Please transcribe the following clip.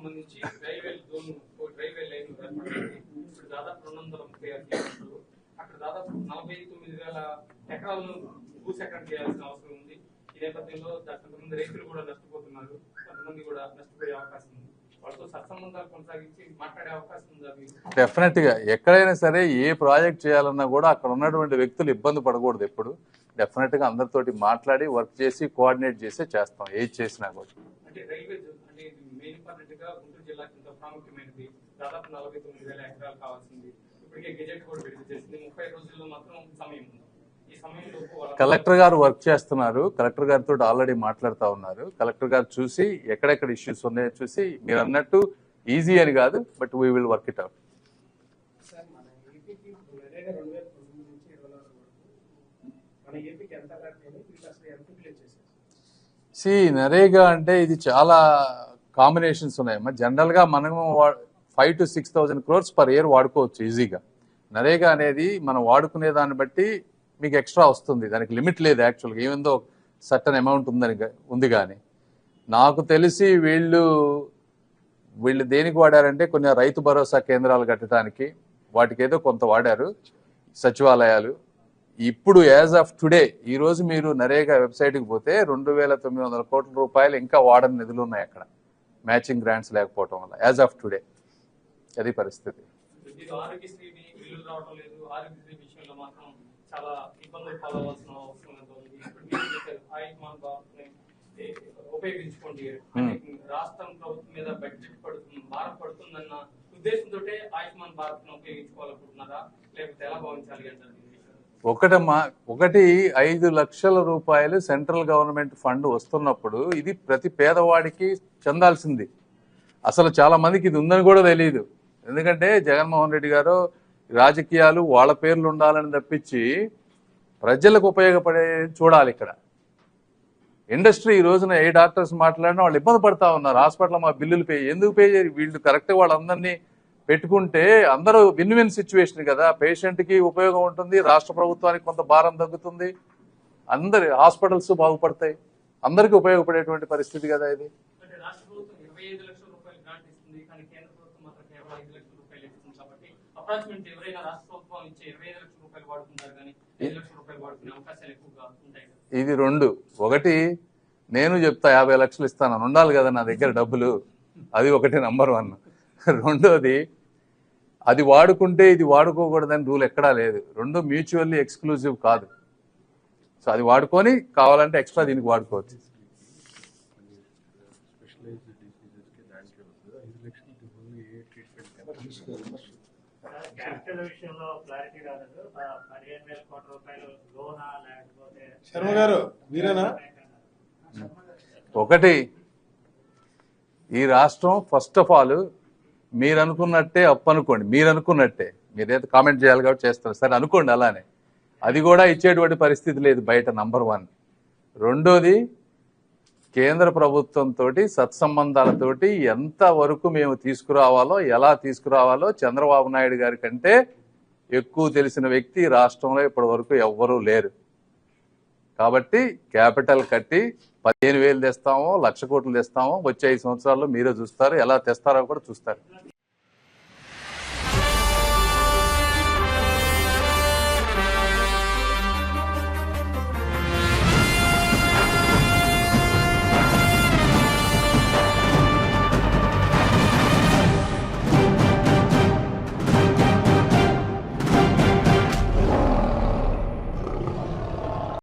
సంబంధించి railway zone railway line ఇప్పుడు దాదాపు 236 కిలోమీటర్లు అక్కడ దాదాపు 49,000 ఎకరాలను భూసేకరణ చేయాల్సిన అవసరం ఉంది. ఈ నేపథ్యంలో కొంతమంది రైతులు కూడా నష్టపోతున్నారు, కొంతమంది కూడా నష్టపోయే అవకాశం ఉంది. వాళ్ళతో సత్సంబంధాలు కొనసాగించి మాట్లాడే అవకాశం ఉంది. డెఫినెట్ గా ఎక్కడైనా సరే ఏ ప్రాజెక్ట్ చేయాలన్నా కూడా అక్కడ ఉన్నటువంటి వ్యక్తులు ఇబ్బంది పడకూడదు. ఎప్పుడు డెఫినెట్ గా అందరితోటి మాట్లాడి వర్క్ చేసి కోఆర్డినేట్ చేసి చేస్తాం ఏది చేసినా కూడా. అంటే రైల్వే అంటే మెయిన్ ఇంపార్టెంట్ గా గుంటూరు జిల్లాకి ఎంతో ప్రాముఖ్యమైనది. దాదాపు 49,000 ఎకరాలు కావాల్సింది. ఇప్పటికే గెజెట్ కూడా విడుదల చేసింది. 30 రోజుల్లో మాత్రం సమయం ఉంది. ఈ సమయంలో కలెక్టర్ గారు వర్క్ చేస్తున్నారు. కలెక్టర్ గారితో ఆల్రెడీ మాట్లాడుతూ ఉన్నారు. కలెక్టర్ గారు చూసి ఎక్కడెక్కడ ఇష్యూస్ ఉన్నాయో చూసి మీరు అన్నట్టు ఈజీ అని కాదు, but we will work it out. NREGA అంటే ఇది చాలా కాంబినేషన్స్ ఉన్నాయమ్మా. జనరల్ గా మనం 5,000 to 6,000 crores పర్ ఇయర్ వాడుకోవచ్చు ఈజీగా. నరేగా అనేది మనం వాడుకునే దాన్ని బట్టి మీకు ఎక్స్ట్రా వస్తుంది. దానికి లిమిట్ లేదు యాక్చువల్గా, ఏమిందో సర్టన్ అమౌంట్ ఉంది. కానీ నాకు తెలిసి వీళ్ళు దేనికి వాడారంటే కొన్ని రైతు భరోసా కేంద్రాలు కట్టడానికి వాటికి ఏదో కొంత వాడారు, సచివాలయాలు. ఇప్పుడు యాజ్ ఆఫ్ టుడే ఈ రోజు మీరు నరేగా వెబ్సైట్కి పోతే 2,900 కోట్ల రూపాయలు ఇంకా వాడని నిధులు ఉన్నాయి అక్కడ, మ్యాచింగ్ గ్రాంట్స్ లేకపోవడం వల్ల. యాజ్ ఆఫ్ టుడే అది పరిస్థితి. చాలా ఇబ్బందులు పాలవలసిన అవసరం ఉంది. ఆయుష్మాన్ ఉపయోగించుకోండి. రాష్ట్రం ప్రభుత్వం మీద బడ్జెట్ భారం పడుతుందన్న ఉద్దేశంతో ఆయుష్మాన్ భారత్ ఉపయోగించుకోవాలనుకుంటున్నారా, లేకపోతే ఎలా భావించాలి అంటారు? ఒకటి 5 లక్షల రూపాయలు సెంట్రల్ గవర్నమెంట్ ఫండ్ వస్తున్నప్పుడు ఇది ప్రతి పేదవాడికి చెందాల్సింది. అసలు చాలా మందికి ఇది ఉందని కూడా తెలియదు. ఎందుకంటే జగన్మోహన్ రెడ్డి గారు రాజకీయాలు వాళ్ళ పేర్లు ఉండాలని తప్పించి ప్రజలకు ఉపయోగపడే చూడాలి. ఇక్కడ ఇండస్ట్రీ ఈ రోజున ఏ డాక్టర్స్ మాట్లాడినా వాళ్ళు ఇబ్బంది పడతా ఉన్నారు. హాస్పిటల్ మా బిల్లులు ఎందుకు పే చేయరు వీళ్ళు? కరెక్ట్గా వాళ్ళందరినీ పెట్టుకుంటే అందరూ విన్ విన్ సిచ్యువేషన్ కదా. పేషెంట్కి ఉపయోగం ఉంటుంది, రాష్ట్ర ప్రభుత్వానికి కొంత భారం తగ్గుతుంది, అందరి హాస్పిటల్స్ బాగుపడతాయి, అందరికీ ఉపయోగపడేటువంటి పరిస్థితి కదా ఇది. ఇది రెండు. ఒకటి నేను చెప్తా 50 లక్షలు ఇస్తాను ఉండాలి కదా నా దగ్గర డబ్బులు, అది ఒకటి నంబర్ 1. రెండోది అది వాడుకుంటే ఇది వాడుకోకూడదని రూల్ ఎక్కడా లేదు. రెండు మ్యూచువల్లీ ఎక్స్క్లూజివ్ కాదు. సో అది వాడుకొని కావాలంటే ఎక్స్ట్రా దీనికి వాడుకోవచ్చు. ఒకటి ఈ రాష్ట్రం ఫస్ట్ ఆఫ్ ఆల్ మీరు అనుకున్నట్టే అప్పు అనుకోండి, మీరైతే కామెంట్ చేయాలి కాబట్టి చేస్తారు సరే అనుకోండి అలానే, అది కూడా ఇచ్చేటువంటి పరిస్థితి లేదు బయట, నంబర్ 1. రెండోది కేంద్ర ప్రభుత్వంతో సత్సంబంధాలతోటి ఎంత వరకు మేము తీసుకురావాలో ఎలా తీసుకురావాలో చంద్రబాబు నాయుడు గారి కంటే ఎక్కువ తెలిసిన వ్యక్తి రాష్ట్రంలో ఇప్పటి వరకు ఎవ్వరూ లేరు. కాబట్టి క్యాపిటల్ కట్టి 15,000 తెస్తామో 1,00,000 కోట్లు తెస్తామో వచ్చే 5 సంవత్సరాల్లో మీరే చూస్తారు, ఎలా తెస్తారో కూడా చూస్తారు.